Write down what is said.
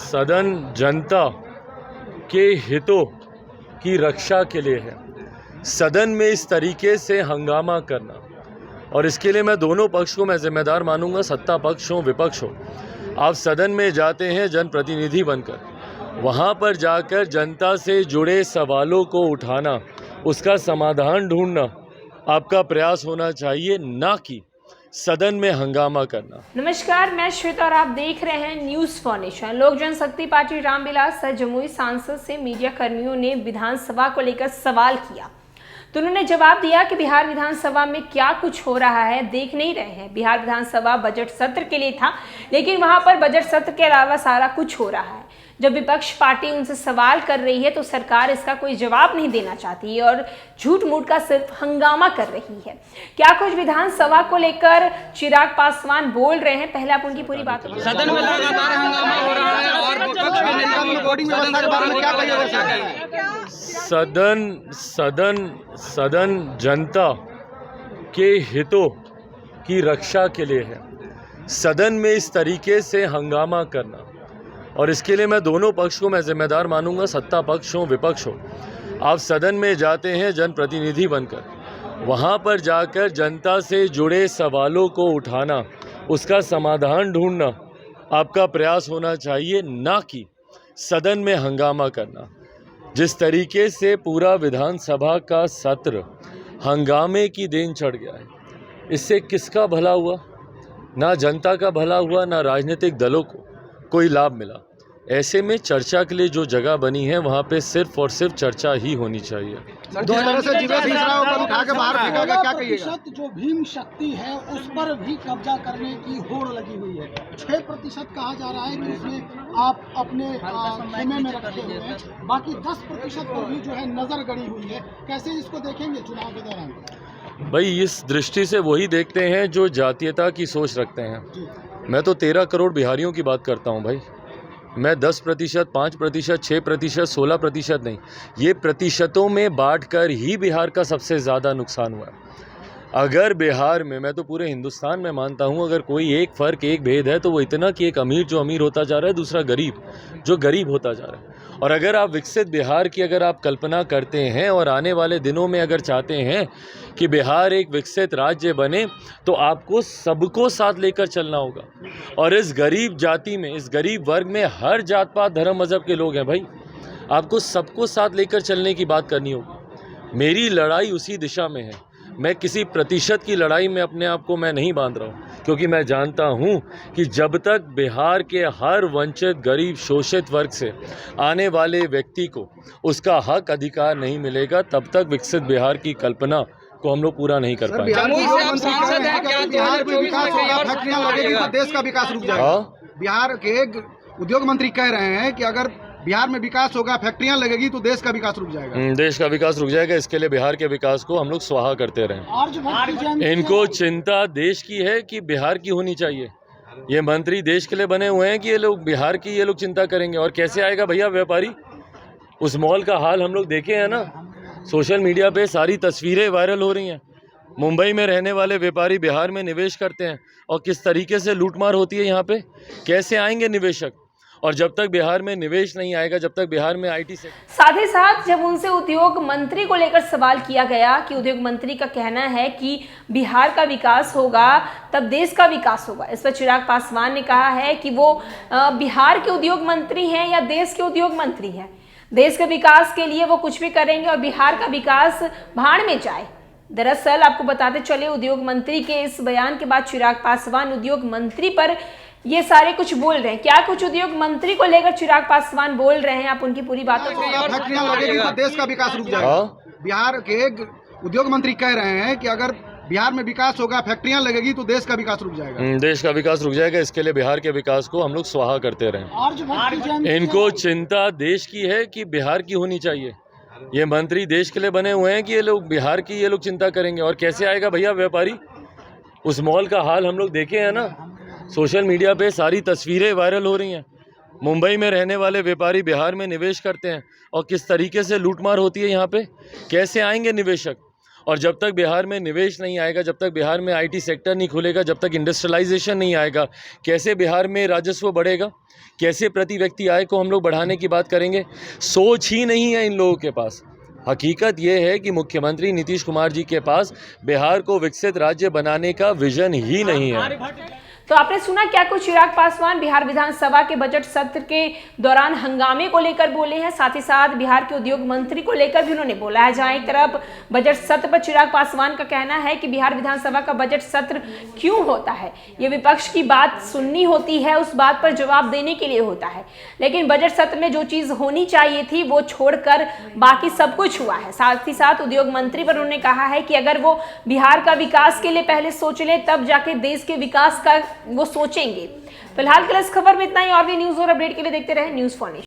सदन जनता के हितों की रक्षा के लिए है। सदन में इस तरीके से हंगामा करना, और इसके लिए मैं दोनों पक्ष को मैं जिम्मेदार मानूंगा, सत्ता पक्ष हो विपक्ष हो। आप सदन में जाते हैं जनप्रतिनिधि बनकर, वहाँ पर जाकर जनता से जुड़े सवालों को उठाना, उसका समाधान ढूंढना आपका प्रयास होना चाहिए, ना कि सदन में हंगामा करना। नमस्कार, मैं श्वेता और आप देख रहे हैं न्यूज फॉर नेशन। लोक जनशक्ति पार्टी रामविलास सर जमुई सांसद से मीडिया कर्मियों ने विधानसभा को लेकर सवाल किया, तो उन्होंने जवाब दिया कि बिहार विधानसभा में क्या कुछ हो रहा है देख नहीं रहे हैं। बिहार विधानसभा बजट सत्र के लिए था, लेकिन वहां पर बजट सत्र के अलावा सारा कुछ हो रहा है। जब विपक्ष पार्टी उनसे सवाल कर रही है तो सरकार इसका कोई जवाब नहीं देना चाहती और झूठ मूठ का सिर्फ हंगामा कर रही है। क्या कुछ विधानसभा को लेकर चिराग पासवान बोल रहे हैं, पहले आप उनकी पूरी बात सदन में लगातार हंगामा हो रहा है और विपक्ष के नेता रिकॉर्डिंग व्यवस्था के बारे में क्या कहिएगा? सदन जनता के हितों की रक्षा के लिए है। सदन में इस तरीके से हंगामा करना, और इसके लिए मैं दोनों पक्ष को मैं जिम्मेदार मानूंगा, सत्ता पक्ष हो विपक्ष हो। आप सदन में जाते हैं जनप्रतिनिधि बनकर, वहाँ पर जाकर जनता से जुड़े सवालों को उठाना, उसका समाधान ढूंढना आपका प्रयास होना चाहिए, ना कि सदन में हंगामा करना। जिस तरीके से पूरा विधानसभा का सत्र हंगामे की देन चढ़ गया है, इससे किसका भला हुआ? ना जनता का भला हुआ, ना राजनीतिक दलों को कोई लाभ मिला। ऐसे में चर्चा के लिए जो जगह बनी है, वहाँ पे सिर्फ और सिर्फ चर्चा ही होनी चाहिए। जो भीम शक्ति है उस पर भी कब्जा करने की होड़ लगी हुई है। 6% कहा जा रहा है कि उसमें आप अपने खेमे में रखे हुए हैं, बाकी 10% पर भी जो है नजर गड़ी हुई है। कैसे इसको देखेंगे चुनाव के दौरान? भाई, इस दृष्टि से वही देखते हैं जो जातीयता की सोच रखते हैं। मैं तो 13 करोड़ बिहारियों की बात करता हूँ भाई। मैं 10%, 5%, 6%, 16% नहीं, ये प्रतिशतों में बांटकर ही बिहार का सबसे ज़्यादा नुकसान हुआ है। अगर बिहार में, मैं तो पूरे हिंदुस्तान में मानता हूँ, अगर कोई एक फ़र्क, एक भेद है तो वो इतना कि एक अमीर जो अमीर होता जा रहा है, दूसरा गरीब जो गरीब होता जा रहा है। और अगर आप विकसित बिहार की अगर आप कल्पना करते हैं और आने वाले दिनों में अगर चाहते हैं कि बिहार एक विकसित राज्य बने, तो आपको सबको साथ लेकर चलना होगा। और इस गरीब जाति में, इस गरीब वर्ग में हर जात पात धर्म मज़हब के लोग हैं भाई। आपको सबको साथ लेकर चलने की बात करनी होगी। मेरी लड़ाई उसी दिशा में है। मैं किसी प्रतिशत की लड़ाई में अपने आप को मैं नहीं बांध रहा हूँ, क्योंकि मैं जानता हूँ कि जब तक बिहार के हर वंचित, गरीब, शोषित वर्ग से आने वाले व्यक्ति को उसका हक अधिकार नहीं मिलेगा, तब तक विकसित बिहार की कल्पना को हम लोग पूरा नहीं कर पाएंगे। बिहार में विकास होगा, फैक्ट्रियां लगेगी तो देश का विकास रुक जाएगा। बिहार के उद्योग मंत्री कह रहे हैं कि अगर बिहार में विकास होगा, फैक्ट्रियां लगेगी तो देश का विकास रुक जाएगा। देश का विकास रुक जाएगा। इसके लिए बिहार के विकास को हम लोग स्वाहा करते रहें। इनको चिंता देश की है कि बिहार की होनी चाहिए। ये मंत्री देश के लिए बने हुए हैं कि ये लोग बिहार की ये लोग चिंता करेंगे। और कैसे आएगा भैया व्यापारी? उस मॉल का हाल हम लोग देखे हैं ना, सोशल मीडिया पे सारी तस्वीरें वायरल हो रही हैं। मुंबई में रहने वाले व्यापारी बिहार में निवेश करते हैं और किस तरीके से लूटमार होती है यहाँ पे। कैसे आएंगे निवेशक? और जब तक बिहार में निवेश नहीं आएगा, जब तक बिहार में IT से साथ ही साथ जब उनसे उद्योग मंत्री को लेकर सवाल किया गया कि उद्योग मंत्री का कहना है कि बिहार का विकास होगा तब देश का विकास होगा, इस पर चिराग पासवान ने कहा है कि वो बिहार के उद्योग मंत्री हैं या देश के उद्योग मंत्री हैं। देश के विकास के लिए वो कुछ भी करेंगे और बिहार का विकास भाड़ में जाए। दरअसल आपको बताते चले, उद्योग मंत्री के इस बयान के बाद चिराग पासवान उद्योग मंत्री पर ये सारे कुछ बोल रहे हैं। क्या कुछ उद्योग मंत्री को लेकर चिराग पासवान बोल रहे हैं, आप उनकी पूरी बातों को। फैक्ट्रियां लगेगी तो देश का विकास रुक जाएगा। बिहार के उद्योग मंत्री कह रहे हैं कि अगर बिहार में विकास होगा, फैक्ट्रियां लगेगी तो देश का विकास रुक जाएगा। देश का विकास रुक जाएगा। इसके लिए बिहार के विकास को हम लोग स्वाहा करते रहें। इनको चिंता देश की है कि बिहार की होनी चाहिए। ये मंत्री देश के लिए बने हुए हैं कि ये लोग बिहार की ये लोग चिंता करेंगे। और कैसे आएगा भैया व्यापारी? उस मॉल का हाल हम लोग देखे हैं ना, सोशल मीडिया पे सारी तस्वीरें वायरल हो रही हैं। मुंबई में रहने वाले व्यापारी बिहार में निवेश करते हैं और किस तरीके से लूटमार होती है यहाँ पे। कैसे आएंगे निवेशक? और जब तक बिहार में निवेश नहीं आएगा, जब तक बिहार में IT सेक्टर नहीं खुलेगा, जब तक इंडस्ट्रियलाइजेशन नहीं आएगा, कैसे बिहार में राजस्व बढ़ेगा, कैसे प्रति व्यक्ति आय को हम लोग बढ़ाने की बात करेंगे। सोच ही नहीं है इन लोगों के पास। हकीकत ये है कि मुख्यमंत्री नीतीश कुमार जी के पास बिहार को विकसित राज्य बनाने का विजन ही नहीं है। तो आपने सुना क्या कुछ चिराग पासवान बिहार विधानसभा के बजट सत्र के दौरान हंगामे को लेकर बोले हैं। साथ ही साथ बिहार के उद्योग मंत्री को लेकर भी उन्होंने बोला है। जहां एक तरफ बजट सत्र पर चिराग पासवान का कहना है कि बिहार विधानसभा का बजट सत्र क्यों होता है, ये विपक्ष की बात सुननी होती है, उस बात पर जवाब देने के लिए होता है। लेकिन बजट सत्र में जो चीज होनी चाहिए थी वो छोड़कर बाकी सब कुछ हुआ है। साथ ही साथ उद्योग मंत्री पर उन्होंने कहा है कि अगर वो बिहार का विकास के लिए पहले सोच ले तब जाके देश के विकास का वो सोचेंगे। फिलहाल के लिए इस खबर में इतना ही। और भी न्यूज और अपडेट के लिए देखते रहे न्यूज़ फॉर नेशन।